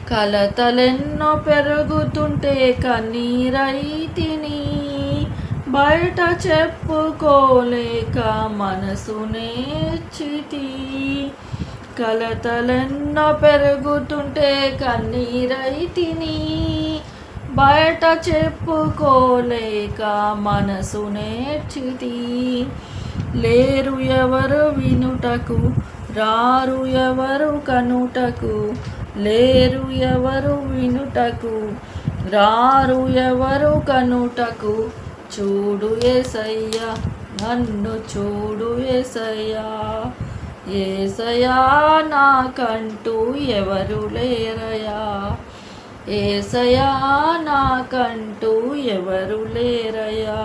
కలతలెన్నో పెరుగుతుంటే కన్నీరైతిని, బయట చెప్పుకోలేక మనసునే చితి. కలతలెన్నో పెరుగుతుంటే కన్నీరైతిని, బయట చెప్పుకోలేక మనసునే చితి. లేరు ఎవరు వినుటకు, రారు ఎవరు కనుటకు, లేరు ఎవరు వినుటకు, రారు ఎవరు కనుటకు. చూడు యేసయ్యా, నన్ను చూడు యేసయ్యా, యేసయ్యా నాకంటూ ఎవరు లేరయ్యా, యేసయ్యా నాకంటూ ఎవరు లేరయ్యా.